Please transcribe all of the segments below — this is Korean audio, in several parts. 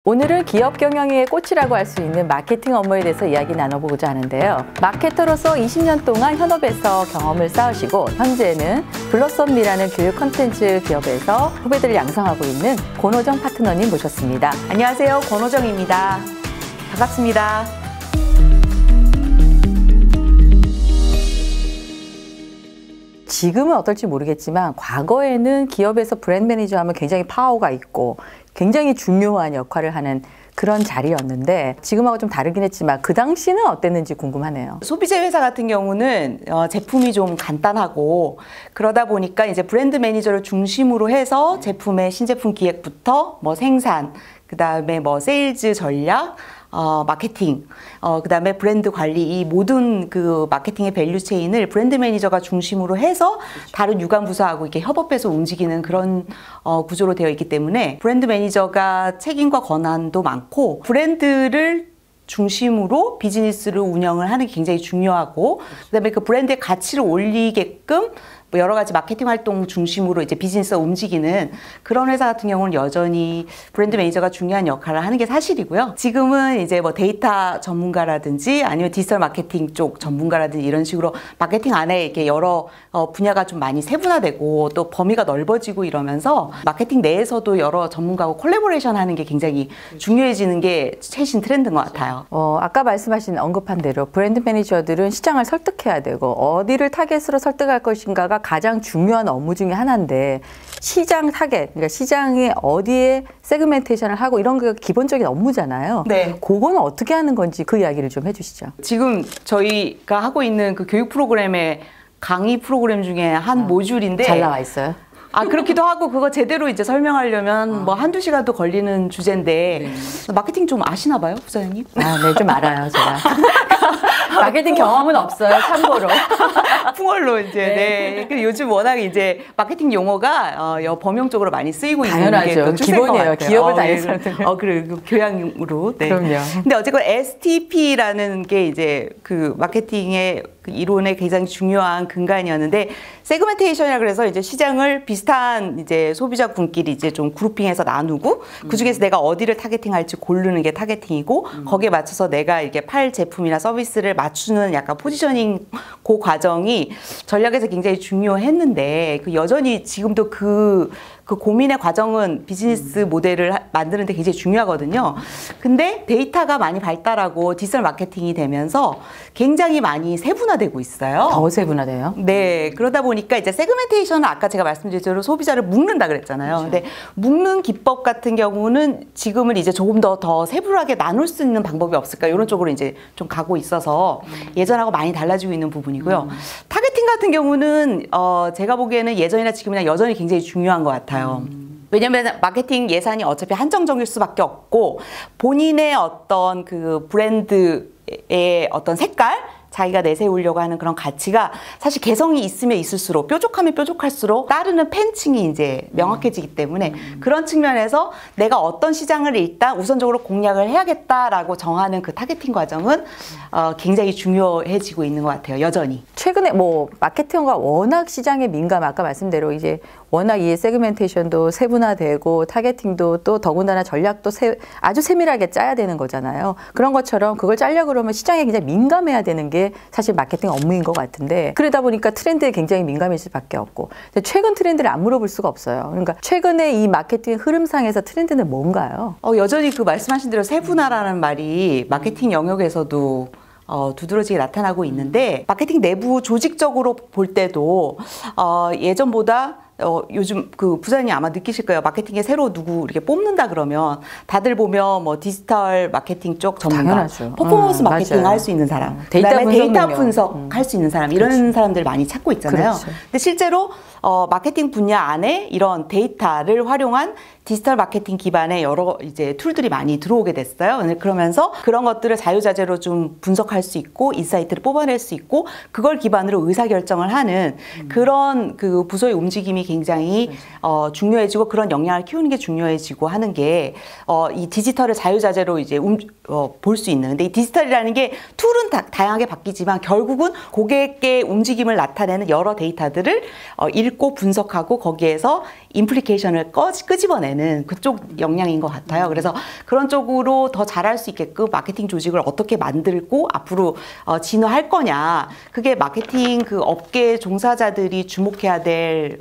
오늘은 기업 경영의 꽃이라고 할 수 있는 마케팅 업무에 대해서 이야기 나눠보고자 하는데요. 마케터로서 20년 동안 현업에서 경험을 쌓으시고 현재는 블러썸미라는 교육 콘텐츠 기업에서 후배들을 양성하고 있는 권호정 파트너님 모셨습니다. 안녕하세요. 권호정입니다. 반갑습니다. 지금은 어떨지 모르겠지만 과거에는 기업에서 브랜드 매니저 하면 굉장히 파워가 있고 굉장히 중요한 역할을 하는 그런 자리였는데 지금하고 좀 다르긴 했지만 그 당시는 어땠는지 궁금하네요. 소비재 회사 같은 경우는 제품이 좀 간단하고 그러다 보니까 이제 브랜드 매니저를 중심으로 해서 제품의 신제품 기획부터 뭐 생산, 그다음에 뭐 세일즈 전략, 마케팅, 그다음에 브랜드 관리, 이 모든 그 마케팅의 밸류 체인을 브랜드 매니저가 중심으로 해서 다른 유관 부서하고 이렇게 협업해서 움직이는 그런 구조로 되어 있기 때문에 브랜드 매니저가 책임과 권한도 많고 브랜드를 중심으로 비즈니스를 운영을 하는 게 굉장히 중요하고 그다음에 그 브랜드의 가치를 올리게끔 뭐 여러 가지 마케팅 활동 중심으로 이제 비즈니스가 움직이는 그런 회사 같은 경우는 여전히 브랜드 매니저가 중요한 역할을 하는 게 사실이고요. 지금은 이제 뭐 데이터 전문가라든지 아니면 디지털 마케팅 쪽 전문가라든지 이런 식으로 마케팅 안에 이렇게 여러 분야가 좀 많이 세분화되고 또 범위가 넓어지고 이러면서 마케팅 내에서도 여러 전문가하고 콜라보레이션 하는 게 굉장히 중요해지는 게 최신 트렌드인 것 같아요. 아까 언급한 대로 브랜드 매니저들은 시장을 설득해야 되고 어디를 타겟으로 설득할 것인가가 가장 중요한 업무 중에 하나인데 시장 타겟, 그러니까 시장에 어디에 세그멘테이션을 하고 이런 게 기본적인 업무잖아요. 네. 그거는 어떻게 하는 건지 그 이야기를 좀 해주시죠. 지금 저희가 하고 있는 그 교육 프로그램의 강의 프로그램 중에 한 모듈인데 잘 나와 있어요. 그렇기도 하고 그거 제대로 이제 설명하려면 뭐 한두 시간도 걸리는 주제인데 마케팅 좀 아시나 봐요, 부사장님? 네, 좀 알아요, 제가. 마케팅 경험은 없어요, 참고로. 풍월로 이제 네. 네. 요즘 워낙 이제 마케팅 용어가 범용적으로 많이 쓰이고 있는 게 또 기본이에요. 기업을 다녀서. 그래 교양으로. 네. 그럼요. 근데 어쨌건 STP라는 게 이제 그 마케팅의 그 이론의 굉장히 중요한 근간이었는데 세그멘테이션이라 그래서 이제 시장을 비슷한 이제 소비자분끼리 이제 좀 그룹핑해서 나누고 그 중에서 내가 어디를 타겟팅할지 고르는 게 타겟팅이고 거기에 맞춰서 내가 이렇게 팔 제품이나 서비스를 맞추는 약간 포지셔닝 그 과정이 전략에서 굉장히 중요했는데 그 여전히 지금도 그 고민의 과정은 비즈니스 모델을 만드는데 굉장히 중요하거든요. 근데 데이터가 많이 발달하고 디지털 마케팅이 되면서 굉장히 많이 세분화되고 있어요. 더 세분화돼요? 네. 그러다 보니까 이제 세그멘테이션은 아까 제가 말씀드린 대로 소비자를 묶는다 그랬잖아요. 그렇죠. 근데 묶는 기법 같은 경우는 지금은 이제 조금 더 세분하게 나눌 수 있는 방법이 없을까 이런 쪽으로 이제 좀 가고 있어서 예전하고 많이 달라지고 있는 부분이고요. 타겟팅 같은 경우는 제가 보기에는 예전이나 지금이나 여전히 굉장히 중요한 것 같아요. 왜냐면 마케팅 예산이 어차피 한정적일 수밖에 없고 본인의 어떤 그 브랜드의 어떤 색깔 자기가 내세우려고 하는 그런 가치가 사실 개성이 있으면 있을수록 뾰족하면 뾰족할수록 따르는 팬층이 이제 명확해지기 때문에 그런 측면에서 내가 어떤 시장을 일단 우선적으로 공략을 해야겠다라고 정하는 그 타겟팅 과정은 굉장히 중요해지고 있는 것 같아요. 여전히. 최근에 뭐 마케팅가 워낙 시장에 민감, 아까 말씀대로 이제 워낙 이 세그멘테이션도 세분화되고 타겟팅도 또 더군다나 전략도 아주 세밀하게 짜야 되는 거잖아요. 그런 것처럼 그걸 짜려고 그러면 시장에 굉장히 민감해야 되는 게 사실 마케팅 업무인 것 같은데 그러다 보니까 트렌드에 굉장히 민감해질 수밖에 없고 최근 트렌드를 안 물어볼 수가 없어요. 그러니까 최근에 이 마케팅 흐름상에서 트렌드는 뭔가요? 여전히 그 말씀하신 대로 세분화라는 말이 마케팅 영역에서도 두드러지게 나타나고 있는데 마케팅 내부 조직적으로 볼 때도 예전보다 요즘 그 부장님 아마 느끼실 거예요. 마케팅에 새로 누구 이렇게 뽑는다 그러면 다들 보면 뭐 디지털 마케팅 쪽 전문가, 당연하죠. 퍼포먼스 마케팅 할 수 있는 사람, 그다음에 데이터 분석 할 수 있는 사람 이런 그렇죠. 사람들 많이 찾고 있잖아요. 그렇죠. 근데 실제로 마케팅 분야 안에 이런 데이터를 활용한 디지털 마케팅 기반의 여러 이제 툴들이 많이 들어오게 됐어요. 그러면서 그런 것들을 자유자재로 좀 분석할 수 있고 인사이트를 뽑아낼 수 있고 그걸 기반으로 의사결정을 하는 그런 그 부서의 움직임이 굉장히 중요해지고 그런 역량을 키우는 게 중요해지고 하는 게 이 디지털을 자유자재로 이제 볼 수 있는. 근데 이 디지털이라는 게 툴은 다양하게 바뀌지만 결국은 고객의 움직임을 나타내는 여러 데이터들을 읽고 분석하고 거기에서 임플리케이션을 끄집어내는 그쪽 역량인 것 같아요. 그래서 그런 쪽으로 더 잘할 수 있게끔 마케팅 조직을 어떻게 만들고 앞으로 진화할 거냐. 그게 마케팅 그 업계 종사자들이 주목해야 될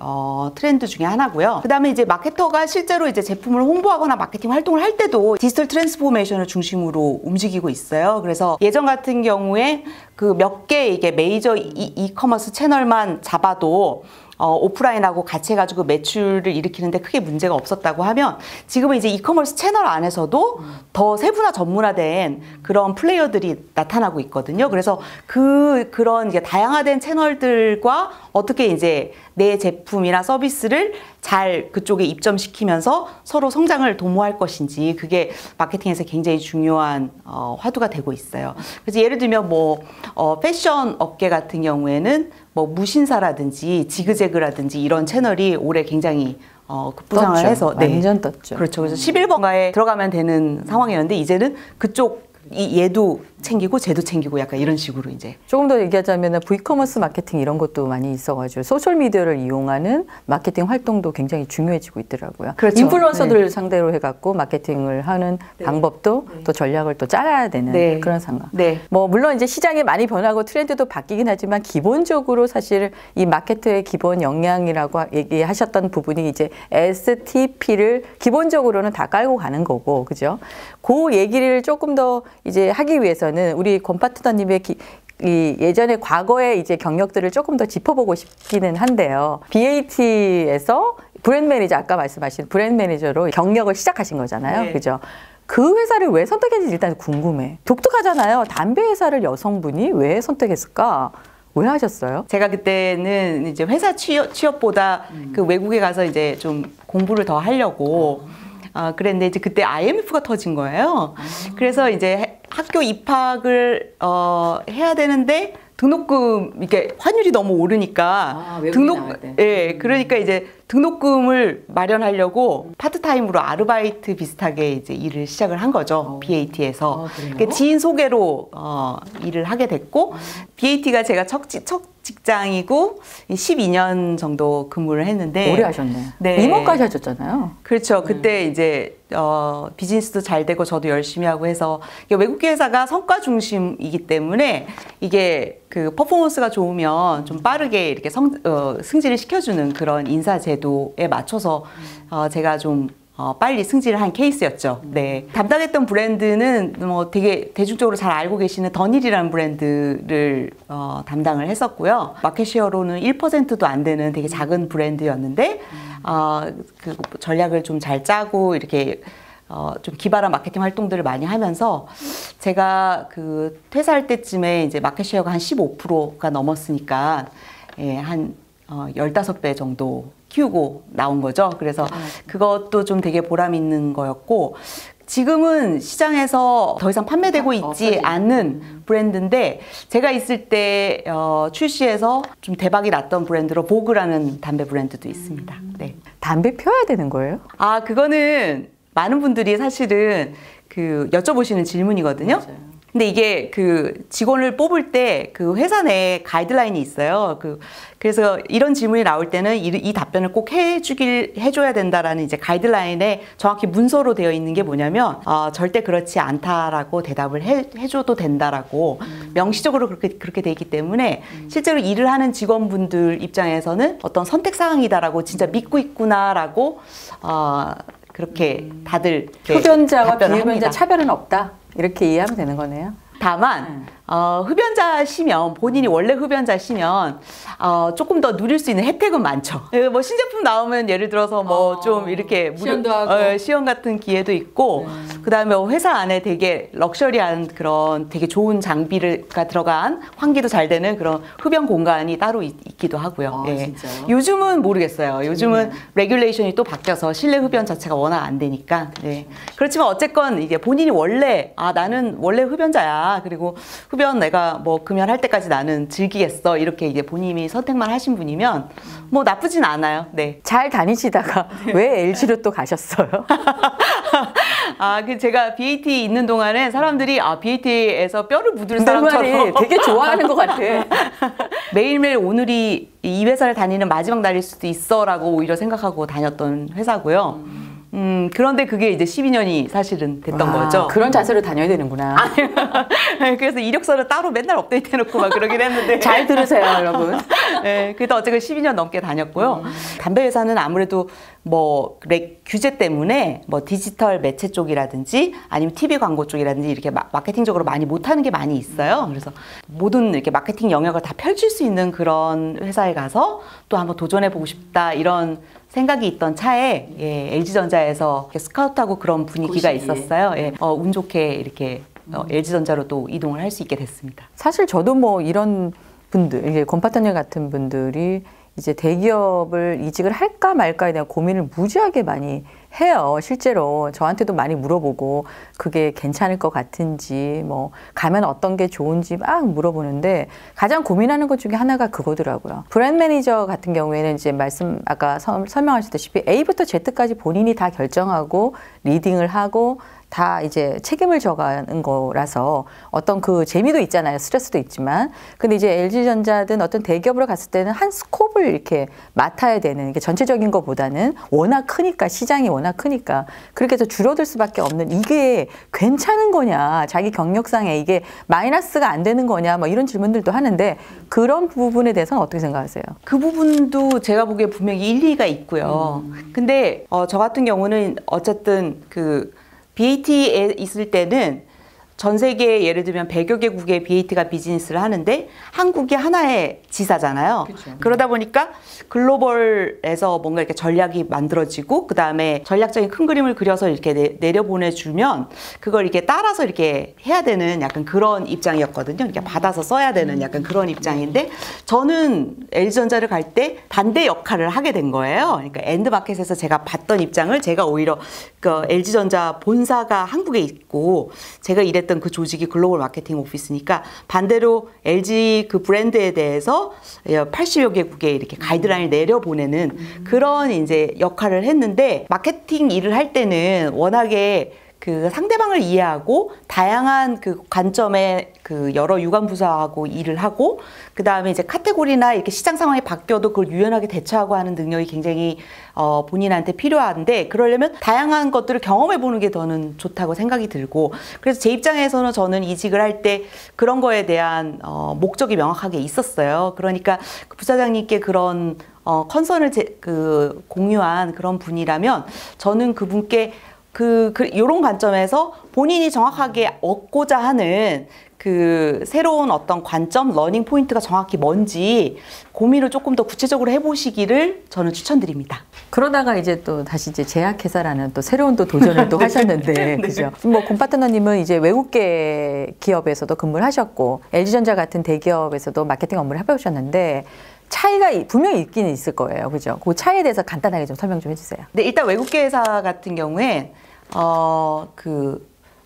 트렌드 중에 하나고요. 그다음에 이제 마케터가 실제로 이제 제품을 홍보하거나 마케팅 활동을 할 때도 디지털 트랜스포메이션을 중심으로 움직이고 있어요. 그래서 예전 같은 경우에 그 몇 개 이게 메이저 이커머스 채널만 잡아도 오프라인하고 같이 해가지고 매출을 일으키는데 크게 문제가 없었다고 하면 지금은 이제 이커머스 채널 안에서도 더 세분화 전문화된 그런 플레이어들이 나타나고 있거든요. 그래서 그런 이제 다양화된 채널들과 어떻게 이제 내 제품이나 서비스를 잘 그쪽에 입점시키면서 서로 성장을 도모할 것인지 그게 마케팅에서 굉장히 중요한 화두가 되고 있어요. 그래서 예를 들면 뭐 패션 업계 같은 경우에는 뭐 무신사라든지 지그재그라든지 이런 채널이 올해 굉장히 급부상을 떴죠. 해서 완전 떴죠. 그렇죠. 그래서 11번가에 들어가면 되는 상황이었는데 이제는 그쪽 얘도 챙기고 쟤도 챙기고 약간 이런 식으로 이제 조금 더 얘기하자면 V커머스 마케팅 이런 것도 많이 있어가지고 소셜미디어를 이용하는 마케팅 활동도 굉장히 중요해지고 있더라고요. 그렇죠. 인플루언서들을 네. 상대로 해갖고 마케팅을 하는 방법도 또 전략을 또 짜야 되는 그런 상황. 네. 뭐 물론 이제 시장이 많이 변하고 트렌드도 바뀌긴 하지만 기본적으로 사실 이 마케터의 기본 역량이라고 얘기하셨던 부분이 이제 STP를 기본적으로는 다 깔고 가는 거고, 그죠? 그 얘기를 조금 더 이제 하기 위해서는 우리 권 파트너님의 이 예전에 과거의 이제 경력들을 조금 더 짚어보고 싶기는 한데요. BAT에서 브랜드 매니저, 아까 말씀하신 브랜드 매니저로 경력을 시작하신 거잖아요. 네. 그죠? 그 회사를 왜 선택했는지 일단 궁금해. 독특하잖아요. 담배 회사를 여성분이 왜 선택했을까? 왜 하셨어요? 제가 그때는 이제 회사 취업보다 그 외국에 가서 이제 좀 공부를 더 하려고 그랬는데 이제 그때 IMF가 터진 거예요. 그래서 이제 학교 입학을 해야 되는데 등록금 이게 환율이 너무 오르니까 그러니까 이제 등록금을 마련하려고 파트타임으로 아르바이트 비슷하게 이제 일을 시작을 한 거죠. BAT에서. 그러니까 지인 소개로 일을 하게 됐고 BAT가 제가 첫 직장이고 12년 정도 근무를 했는데 오래 하셨네. 네. 임원까지 하셨잖아요. 그렇죠. 그때 이제 비즈니스도 잘 되고 저도 열심히 하고 해서 외국계 회사가 성과 중심이기 때문에 이게 그 퍼포먼스가 좋으면 좀 빠르게 이렇게 승진을 시켜주는 그런 인사 제도에 맞춰서 제가 좀 빨리 승진을 한 케이스였죠. 네. 담당했던 브랜드는 뭐 되게 대중적으로 잘 알고 계시는 더닐이라는 브랜드를 담당을 했었고요. 마켓쉐어로는 1%도 안 되는 되게 작은 브랜드였는데 그 전략을 좀 잘 짜고 이렇게 좀 기발한 마케팅 활동들을 많이 하면서 제가 그 퇴사할 때쯤에 이제 마켓쉐어가 한 15%가 넘었으니까 예, 한 15배 정도 키우고 나온 거죠. 그래서 그것도 좀 되게 보람 있는 거였고 지금은 시장에서 더 이상 판매되고 있지 않는 브랜드인데 제가 있을 때 출시해서 좀 대박이 났던 브랜드로 보그라는 담배 브랜드도 있습니다. 네. 담배 펴야 되는 거예요? 그거는 많은 분들이 사실은 그 여쭤보시는 질문이거든요. 맞아요. 근데 이게 그 직원을 뽑을 때 그 회사 내에 가이드라인이 있어요. 그래서 이런 질문이 나올 때는 이 답변을 꼭 해줘야 된다라는 이제 가이드라인에 정확히 문서로 되어 있는 게 뭐냐면 절대 그렇지 않다라고 대답을 해줘도 된다라고 명시적으로 그렇게 돼 있기 때문에 실제로 일을 하는 직원분들 입장에서는 어떤 선택 사항이다라고 진짜 믿고 있구나라고 그렇게 다들 흡연자와 답변을 비흡연자 합니다. 차별은 없다. 이렇게 이해하면 되는 거네요. 다만 흡연자시면 본인이 원래 흡연자시면 조금 더 누릴 수 있는 혜택은 많죠. 뭐 신제품 나오면 예를 들어서 뭐 좀 이렇게 시연도 하고. 시연 같은 기회도 있고 그다음에 회사 안에 되게 럭셔리한 그런 되게 좋은 장비가 들어간 환기도 잘 되는 그런 흡연 공간이 따로 있기도 하고요. 예. 진짜요? 요즘은 모르겠어요. 요즘은 레귤레이션이 또 바뀌어서 실내 흡연 자체가 워낙 안 되니까. 네. 그렇지만 어쨌건 이게 본인이 원래 나는 원래 흡연자야. 그리고 흡연 내가 뭐 금연할 때까지 나는 즐기겠어. 이렇게 이제 본인이 선택만 하신 분이면 뭐 나쁘진 않아요. 네. 잘 다니시다가 왜 LG로 또 가셨어요? 제가 BAT 있는 동안에 사람들이 BAT에서 뼈를 묻을 내 말이 사람처럼 되게 좋아하는 것 같아. 매일매일 오늘이 이 회사를 다니는 마지막 날일 수도 있어라고 오히려 생각하고 다녔던 회사고요. 그런데 그게 이제 12년이 사실은 됐던 거죠. 그런 자세로 다녀야 되는구나. 그래서 이력서를 따로 맨날 업데이트 해놓고 막 그러긴 했는데. 잘 들으세요, 여러분. 네, 그래도 어쨌든 12년 넘게 다녔고요. 담배 회사는 아무래도 뭐 규제 때문에 뭐 디지털 매체 쪽이라든지 아니면 TV 광고 쪽이라든지 이렇게 마케팅적으로 많이 못하는 게 많이 있어요. 그래서 모든 이렇게 마케팅 영역을 다 펼칠 수 있는 그런 회사에 가서 또 한번 도전해보고 싶다 이런 생각이 있던 차에 LG전자에서 스카우트하고 그런 분위기가 있었어요. 운 좋게 이렇게 LG전자로 또 이동을 할 수 있게 됐습니다. 사실 저도 뭐 이런 분들, 이제 권파트너 같은 분들이 이제 대기업을 이직을 할까 말까에 대한 고민을 무지하게 많이 해요. 실제로 저한테도 많이 물어보고 그게 괜찮을 것 같은지 뭐 가면 어떤 게 좋은지 막 물어보는데 가장 고민하는 것 중에 하나가 그거더라고요. 브랜드 매니저 같은 경우에는 이제 아까 설명하셨다시피 A부터 Z까지 본인이 다 결정하고 리딩을 하고 다 이제 책임을 져가는 거라서 어떤 그 재미도 있잖아요. 스트레스도 있지만. 근데 이제 LG전자든 어떤 대기업으로 갔을 때는 한 스코프를 이렇게 맡아야 되는 게 전체적인 것보다는 워낙 크니까, 시장이 워낙 크니까 그렇게 해서 줄어들 수밖에 없는 이게 괜찮은 거냐, 자기 경력상에 이게 마이너스가 안 되는 거냐, 뭐 이런 질문들도 하는데 그런 부분에 대해서는 어떻게 생각하세요? 그 부분도 제가 보기에 분명히 일리가 있고요. 근데 저 같은 경우는 어쨌든 BAT에 있을 때는 전 세계 예를 들면 100여 개국의 BAT가 비즈니스를 하는데 한국이 하나의 지사잖아요. 그렇죠. 그러다 보니까 글로벌에서 뭔가 이렇게 전략이 만들어지고 그다음에 전략적인 큰 그림을 그려서 이렇게 내려보내주면 그걸 이렇게 따라서 이렇게 해야 되는 약간 그런 입장이었거든요. 이렇게 받아서 써야 되는 약간 그런 입장인데 저는 LG전자를 갈 때 반대 역할을 하게 된 거예요. 그러니까 엔드마켓에서 제가 봤던 입장을 제가 오히려 LG전자 본사가 한국에 있고 제가 일했던 그 조직이 글로벌 마케팅 오피스니까 반대로 LG 그 브랜드에 대해서 80여 개국에 이렇게 가이드라인을 내려보내는 그런 이제 역할을 했는데 마케팅 일을 할 때는 워낙에 그 상대방을 이해하고 다양한 그 관점의 그 여러 유관 부서하고 일을 하고 그 다음에 이제 카테고리나 이렇게 시장 상황이 바뀌어도 그걸 유연하게 대처하고 하는 능력이 굉장히 본인한테 필요한데 그러려면 다양한 것들을 경험해 보는 게 저는 좋다고 생각이 들고 그래서 제 입장에서는 저는 이직을 할 때 그런 거에 대한 목적이 명확하게 있었어요. 그러니까 그 부사장님께 그런 컨선을 공유한 그런 분이라면 저는 그분께 요런 관점에서 본인이 정확하게 얻고자 하는 그 새로운 어떤 관점, 러닝 포인트가 정확히 뭔지 고민을 조금 더 구체적으로 해보시기를 저는 추천드립니다. 그러다가 이제 또 다시 이제 제약회사라는 또 새로운 또 도전을 또 하셨는데, 네. 그죠? 뭐 곰파트너님은 이제 외국계 기업에서도 근무를 하셨고, LG전자 같은 대기업에서도 마케팅 업무를 해보셨는데, 차이가 분명히 있긴 있을 거예요. 그죠? 그 차이에 대해서 간단하게 좀 설명 좀 해주세요. 네, 일단 외국계 회사 같은 경우에,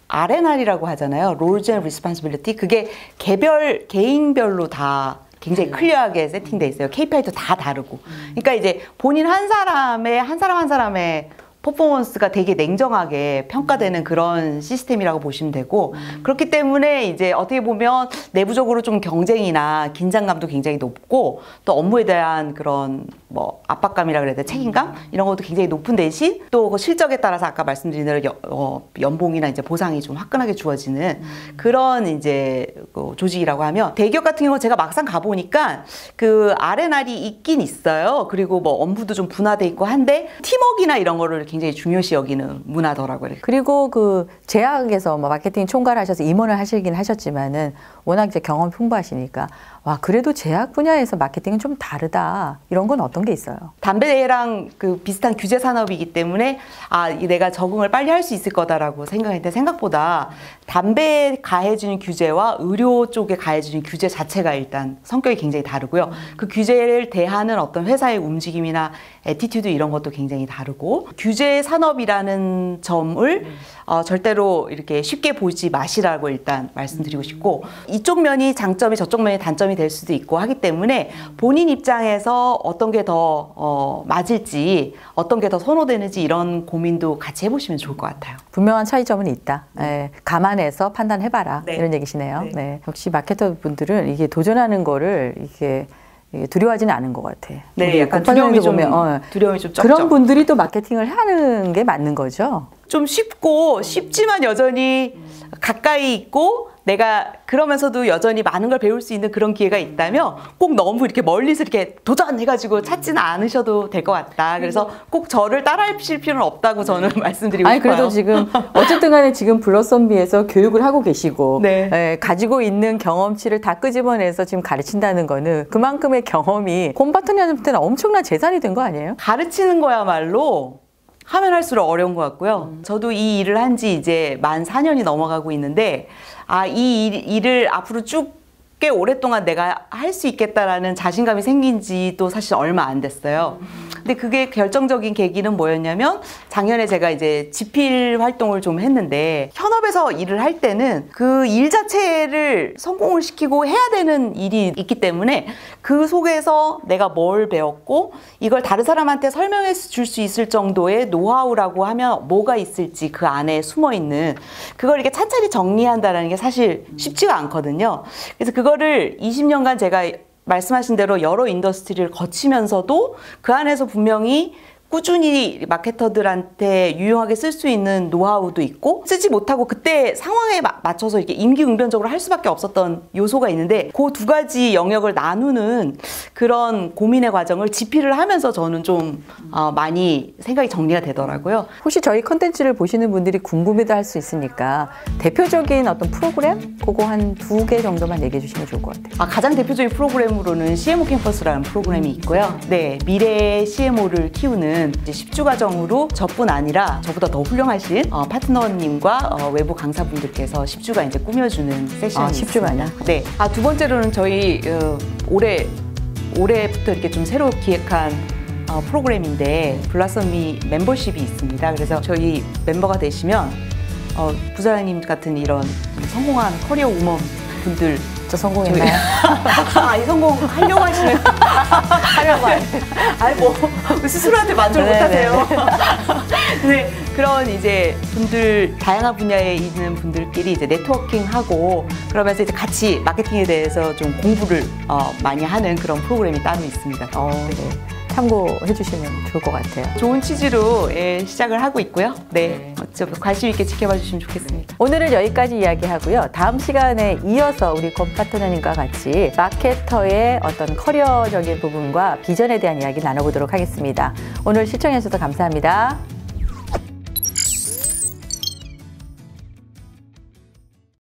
R&R이라고 하잖아요. Roles and Responsibility. 그게 개인별로 다 굉장히 클리어하게 세팅돼 있어요. KPI도 다 다르고. 그러니까 이제 본인 한 사람의 퍼포먼스가 되게 냉정하게 평가되는 그런 시스템이라고 보시면 되고 그렇기 때문에 이제 어떻게 보면 내부적으로 좀 경쟁이나 긴장감도 굉장히 높고 또 업무에 대한 그런 뭐 압박감이라 그래야 돼 책임감 이런 것도 굉장히 높은 대신 또 그 실적에 따라서 아까 말씀드린 대로 연봉이나 이제 보상이 좀 화끈하게 주어지는 그런 이제 그 조직이라고 하면 대기업 같은 경우 제가 막상 가보니까 그 R&R이 있긴 있어요. 그리고 뭐 업무도 좀 분화돼 있고 한데 팀워크나 이런 거를 굉장히 중요시 여기는 문화더라고요. 그리고 그 제약에서 뭐 마케팅 총괄 하셔서 임원을 하시긴 하셨지만은 워낙 이제 경험 풍부하시니까 와 그래도 제약 분야에서 마케팅은 좀 다르다 이런 건 어떤 게 있어요? 담배랑 그 비슷한 규제 산업이기 때문에 내가 적응을 빨리 할 수 있을 거다라고 생각했는데 생각보다 담배에 가해지는 규제와 의료 쪽에 가해지는 규제 자체가 일단 성격이 굉장히 다르고요. 그 규제를 대하는 어떤 회사의 움직임이나 애티튜드 이런 것도 굉장히 다르고 규제 구제 산업이라는 점을 절대로 이렇게 쉽게 보지 마시라고 일단 말씀드리고 싶고, 이쪽 면이 장점이 저쪽 면이 단점이 될 수도 있고 하기 때문에 본인 입장에서 어떤 게 더 맞을지, 어떤 게 더 선호되는지 이런 고민도 같이 해보시면 좋을 것 같아요. 분명한 차이점은 있다. 예, 감안해서 판단해봐라. 네. 이런 얘기시네요. 네. 네. 역시 마케터 분들은 이게 도전하는 거를 이게 두려워하지는 않은 것 같아. 네, 약간 두려움이 좀 적죠. 그런 분들이 또 마케팅을 하는 게 맞는 거죠. 좀 쉽고 쉽지만 여전히 가까이 있고 내가 그러면서도 여전히 많은 걸 배울 수 있는 그런 기회가 있다면 꼭 너무 이렇게 멀리서 이렇게 도전해가지고 찾지는 않으셔도 될 것 같다. 그래서 꼭 저를 따라하실 필요는 없다고 저는 말씀드리고 아니, 싶어요. 그래도 지금 어쨌든 간에 지금 블러썸비에서 교육을 하고 계시고 네. 예, 가지고 있는 경험치를 다 끄집어내서 지금 가르친다는 거는 그만큼의 경험이 콤바토니한테는 엄청난 재산이 된 거 아니에요? 가르치는 거야말로 하면 할수록 어려운 것 같고요. 저도 이 일을 한 지 이제 만 4년이 넘어가고 있는데, 이 일을 앞으로 쭉 꽤 오랫동안 내가 할 수 있겠다라는 자신감이 생긴 지도 사실 얼마 안 됐어요. 근데 그게 결정적인 계기는 뭐였냐면, 작년에 제가 이제 집필 활동을 좀 했는데, 현업에서 일을 할 때는 그 일 자체를 성공을 시키고 해야 되는 일이 있기 때문에 그 속에서 내가 뭘 배웠고 이걸 다른 사람한테 설명해 줄 수 있을 정도의 노하우라고 하면 뭐가 있을지, 그 안에 숨어 있는 그걸 이렇게 찬찬히 정리한다는 게 사실 쉽지가 않거든요. 그래서 그거를 20년간 제가 말씀하신 대로 여러 인더스트리를 거치면서도 그 안에서 분명히 꾸준히 마케터들한테 유용하게 쓸 수 있는 노하우도 있고, 쓰지 못하고 그때 상황에 맞춰서 이렇게 임기응변적으로 할 수밖에 없었던 요소가 있는데, 그 두 가지 영역을 나누는 그런 고민의 과정을 집필을 하면서 저는 좀 많이 생각이 정리가 되더라고요. 혹시 저희 컨텐츠를 보시는 분들이 궁금해도 할 수 있으니까 대표적인 어떤 프로그램? 그거 한 2개 정도만 얘기해 주시면 좋을 것 같아요. 가장 대표적인 프로그램으로는 CMO 캠퍼스라는 프로그램이 있고요. 네, 미래의 CMO를 키우는 이제 10주 과정으로 저뿐 아니라 저보다 더 훌륭하신 파트너님과 외부 강사분들께서 10주가 이제 꾸며주는 세션이 10주만요? 네. 두 번째로는 저희 올해부터 이렇게 좀 새로 기획한 프로그램인데, 블라썸이 멤버십이 있습니다. 그래서 저희 멤버가 되시면 부사장님 같은 이런 성공한 커리어 우먼 분들, 저 성공했나요? 이 성공하려고 하시는. 하려고 스스로한테 만족 못하세요. 네, 그런 이제 분들, 다양한 분야에 있는 분들끼리 이제 네트워킹하고 그러면서 이제 같이 마케팅에 대해서 좀 공부를 많이 하는 그런 프로그램이 따로 있습니다. 네. 참고해 주시면 좋을 것 같아요. 좋은 취지로 시작을 하고 있고요. 네, 관심 있게 지켜봐 주시면 좋겠습니다. 오늘은 여기까지 이야기하고요. 다음 시간에 이어서 우리 권 파트너님과 같이 마케터의 어떤 커리어적인 부분과 비전에 대한 이야기 나눠보도록 하겠습니다. 오늘 시청해 주셔서 감사합니다.